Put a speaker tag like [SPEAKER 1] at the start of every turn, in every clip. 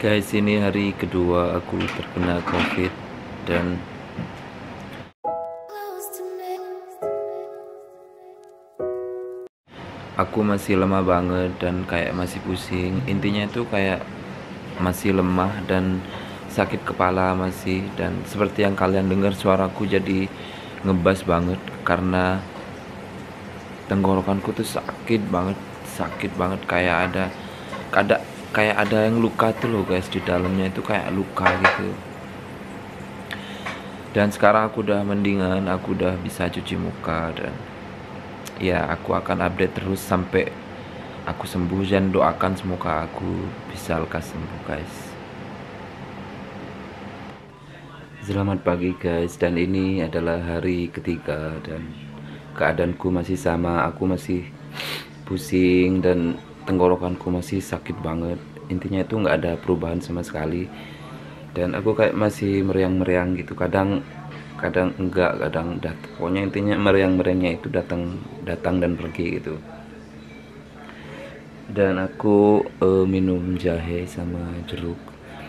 [SPEAKER 1] Guys, ini hari kedua aku terkena COVID dan aku masih lemah banget dan kayak masih pusing. Intinya itu kayak masih lemah dan sakit kepala masih, dan seperti yang kalian dengar suaraku jadi ngebas banget karena tenggorokanku tuh sakit banget ada kayak ada yang luka tuh loh guys, di dalamnya itu kayak luka gitu. Dan sekarang aku udah mendingan, aku udah bisa cuci muka, dan ya aku akan update terus sampai aku sembuh, dan doakan semoga aku bisa lekas sembuh guys. Selamat pagi guys, dan ini adalah hari ketiga dan keadaanku masih sama, aku masih pusing dan tenggorokanku masih sakit banget. Intinya itu nggak ada perubahan sama sekali, dan aku kayak masih meriang-meriang gitu, kadang enggak, kadang pokoknya intinya meriang-meriangnya itu datang dan pergi gitu. Dan aku minum jahe sama jeruk.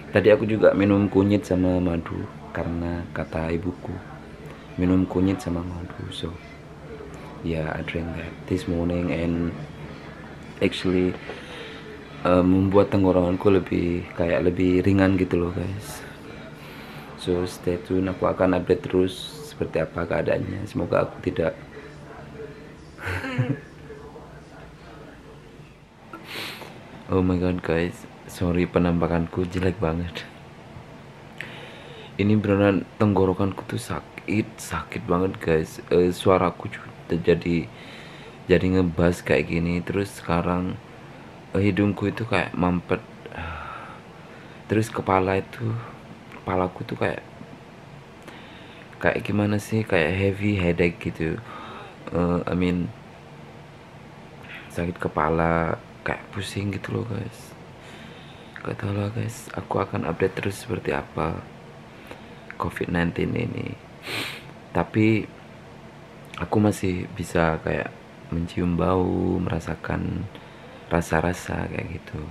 [SPEAKER 1] Tadi aku juga minum kunyit sama madu karena kata ibuku minum kunyit sama madu. So yeah, I drank that this morning and actually membuat tenggorokanku lebih ringan gitu loh guys. So stay tune, aku akan update terus seperti apa keadaannya. Semoga aku tidak oh my god guys, sorry penampakanku jelek banget. Ini beneran tenggorokanku tuh sakit banget guys. Suaraku juga jadi ngebas kayak gini. Terus sekarang hidungku itu kayak mampet. Terus kepalaku tuh kayak gimana sih, kayak heavy headache gitu. I mean sakit kepala, kayak pusing gitu loh guys. Gak tau lah guys, aku akan update terus seperti apa COVID-19 ini. Tapi aku masih bisa kayak mencium bau, merasakan rasa-rasa kayak gitu.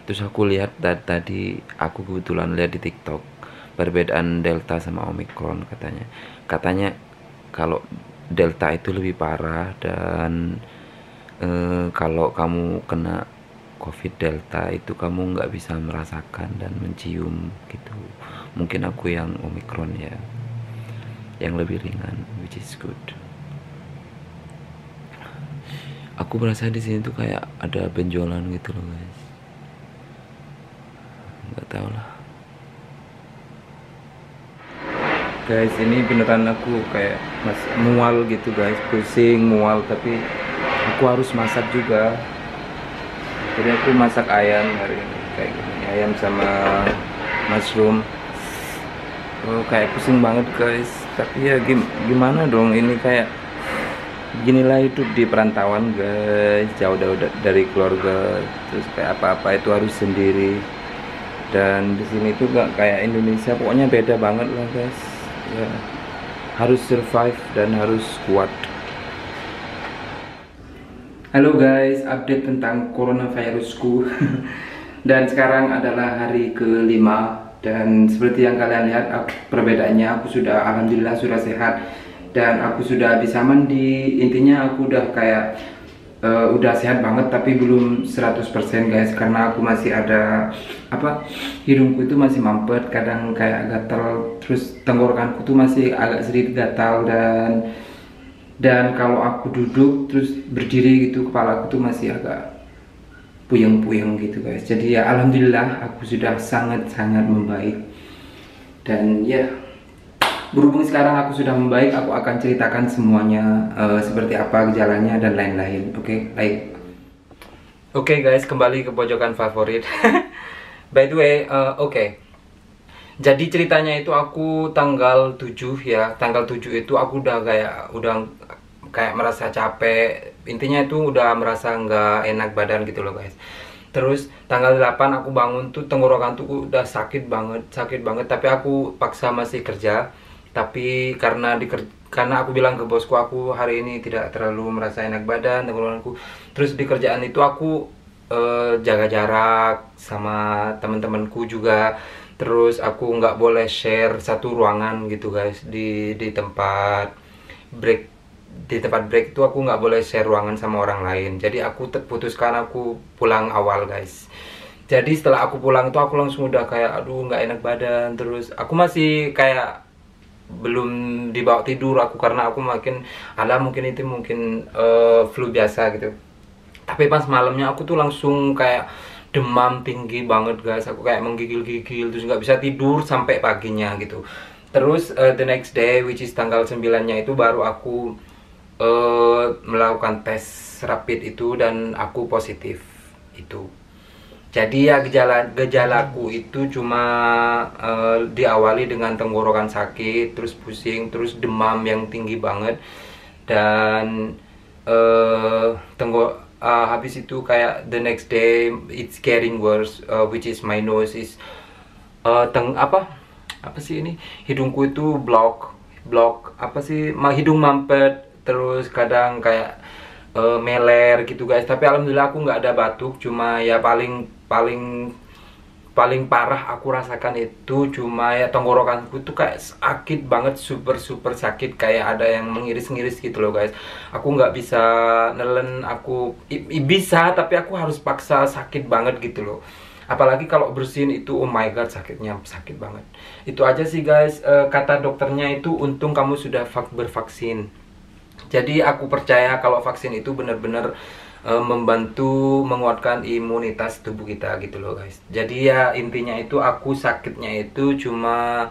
[SPEAKER 1] Terus aku lihat tadi aku kebetulan lihat di TikTok perbedaan Delta sama Omicron. Katanya kalau Delta itu lebih parah, dan kalau kamu kena COVID Delta itu kamu nggak bisa merasakan dan mencium gitu. Mungkin aku yang Omicron ya, yang lebih ringan, which is good. Aku merasa di sini tuh kayak ada benjolan gitu loh guys. Nggak tahu lah. Guys, ini beneran aku kayak masih mual gitu guys, pusing, mual, tapi aku harus masak juga. Jadi aku masak ayam hari ini kayak gini, ayam sama mushroom. Kayak pusing banget guys, tapi ya gimana dong, ini kayak beginilah hidup di perantauan guys, jauh dari keluarga. Terus kayak apa-apa itu harus sendiri, dan di sini tuh gak kayak Indonesia, pokoknya beda banget lah guys. Ya harus survive dan harus kuat. Halo guys, update tentang coronavirusku. Dan sekarang adalah hari ke-5, dan seperti yang kalian lihat perbedaannya, aku sudah alhamdulillah sudah sehat dan aku sudah bisa mandi. Intinya aku udah kayak udah sehat banget, tapi belum 100% guys, karena aku masih ada hidungku itu masih mampet, kadang kayak gatal, terus tenggorokanku tuh masih agak sedikit gatal, dan kalau aku duduk terus berdiri gitu, kepalaku tuh masih agak puyeng-puyeng gitu guys. Jadi ya alhamdulillah aku sudah sangat-sangat membaik, dan ya berhubung sekarang aku sudah membaik, aku akan ceritakan semuanya, seperti apa gejalanya dan lain-lain. Oke, baik. Oke guys, kembali ke pojokan favorit. By the way, oke. Jadi ceritanya itu aku tanggal 7 ya. Tanggal 7 itu aku udah kayak merasa capek. Intinya itu udah merasa nggak enak badan gitu loh guys. Terus tanggal 8 aku bangun tuh tenggorokan tuh udah sakit banget, tapi aku paksa masih kerja. Tapi karena aku bilang ke bosku aku hari ini tidak terlalu merasa enak badan tenggorokanku. Terus di kerjaan itu aku jaga jarak sama teman-temanku juga. Terus aku nggak boleh share satu ruangan gitu guys, di tempat break. Di tempat break itu aku nggak boleh share ruangan sama orang lain. Jadi aku terputuskan aku pulang awal guys. Jadi setelah aku pulang itu aku langsung udah kayak aduh nggak enak badan. Terus aku masih kayak belum dibawa tidur aku, karena aku mungkin itu flu biasa gitu. Tapi pas malamnya aku tuh langsung kayak demam tinggi banget guys. Aku kayak menggigil-gigil, terus nggak bisa tidur sampai paginya gitu. Terus the next day, which is tanggal 9-nya itu baru aku melakukan tes rapid itu dan aku positif itu. Jadi ya gejalaku itu cuma diawali dengan tenggorokan sakit, terus pusing, terus demam yang tinggi banget, dan habis itu kayak the next day it's getting worse, which is my nose is apa sih ini, hidungku itu block apa sih, hidung mampet, terus kadang kayak meler gitu guys. Tapi alhamdulillah aku nggak ada batuk, cuma ya paling parah aku rasakan itu cuma ya tenggorokanku tuh kayak sakit banget, super sakit, kayak ada yang mengiris-ngiris gitu loh guys. Aku nggak bisa nelen, aku bisa tapi aku harus paksa, sakit banget gitu loh. Apalagi kalau bersin itu, oh my god, sakit banget. Itu aja sih guys. Kata dokternya itu untung kamu sudah bervaksin. Jadi aku percaya kalau vaksin itu benar-benar membantu menguatkan imunitas tubuh kita gitu loh guys. Jadi ya intinya itu aku sakitnya itu cuma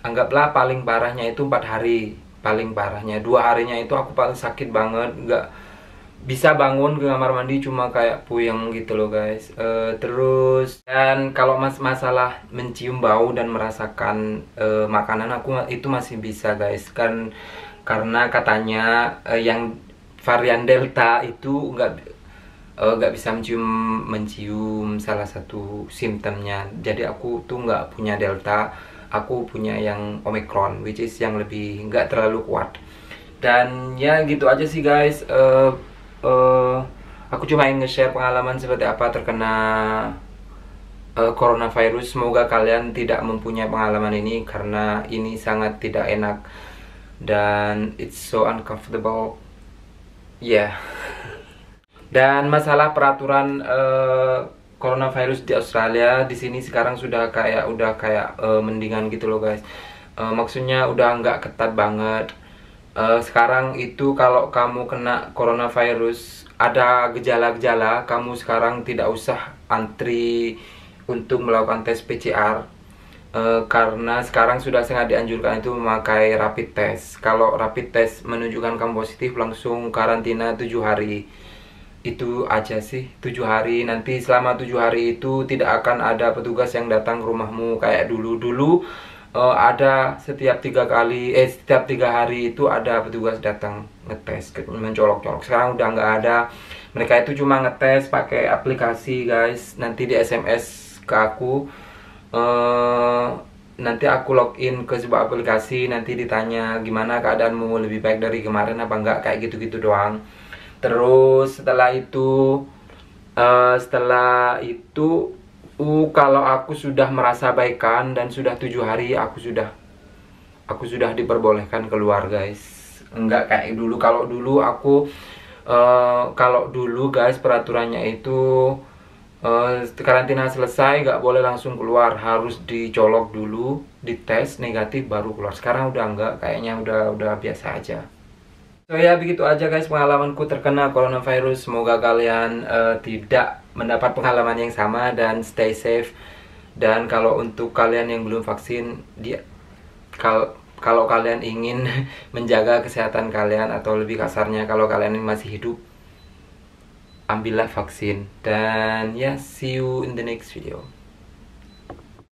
[SPEAKER 1] anggaplah paling parahnya itu 4 hari. Paling parahnya 2 harinya itu aku paling sakit banget, nggak bisa bangun ke kamar mandi, cuma kayak puyeng gitu loh guys. Terus dan kalau masalah mencium bau dan merasakan makanan, aku itu masih bisa guys, karena katanya yang varian Delta itu nggak bisa mencium salah satu simptomnya. Jadi aku tuh nggak punya Delta, aku punya yang Omicron, which is yang lebih nggak terlalu kuat. Dan ya gitu aja sih guys. Aku cuma ingin nge-share pengalaman seperti apa terkena coronavirus. Semoga kalian tidak mempunyai pengalaman ini, karena ini sangat tidak enak dan it's so uncomfortable. Ya. Dan masalah peraturan coronavirus di Australia, di sini sekarang sudah kayak mendingan gitu loh guys. Maksudnya udah nggak ketat banget. Sekarang itu kalau kamu kena coronavirus, ada gejala-gejala, kamu sekarang tidak usah antri untuk melakukan tes PCR. Karena sekarang sudah sangat dianjurkan itu memakai rapid test. Kalau rapid test menunjukkan kamu positif, langsung karantina 7 hari. Itu aja sih, 7 hari. Nanti selama 7 hari itu tidak akan ada petugas yang datang ke rumahmu kayak dulu. Ada setiap 3 hari itu ada petugas datang ngetes, mencolok-colok. Sekarang udah nggak ada. Mereka itu cuma ngetes pakai aplikasi guys. Nanti di SMS ke aku. Nanti aku login ke sebuah aplikasi, nanti ditanya gimana keadaanmu, lebih baik dari kemarin apa enggak, kayak gitu-gitu doang. Terus setelah itu kalau aku sudah merasa baikan dan sudah 7 hari, aku sudah diperbolehkan keluar guys. Enggak kayak dulu. Kalau dulu guys, peraturannya itu karantina selesai nggak boleh langsung keluar, harus dicolok dulu, dites negatif baru keluar. Sekarang udah enggak, kayaknya udah biasa aja. So ya begitu aja guys pengalamanku terkena coronavirus. Semoga kalian tidak mendapat pengalaman yang sama dan stay safe. Dan kalau untuk kalian yang belum vaksin, kalau kalian ingin menjaga kesehatan kalian, atau lebih kasarnya kalau kalian masih hidup, ambillah vaksin. Dan ya, see you in the next video.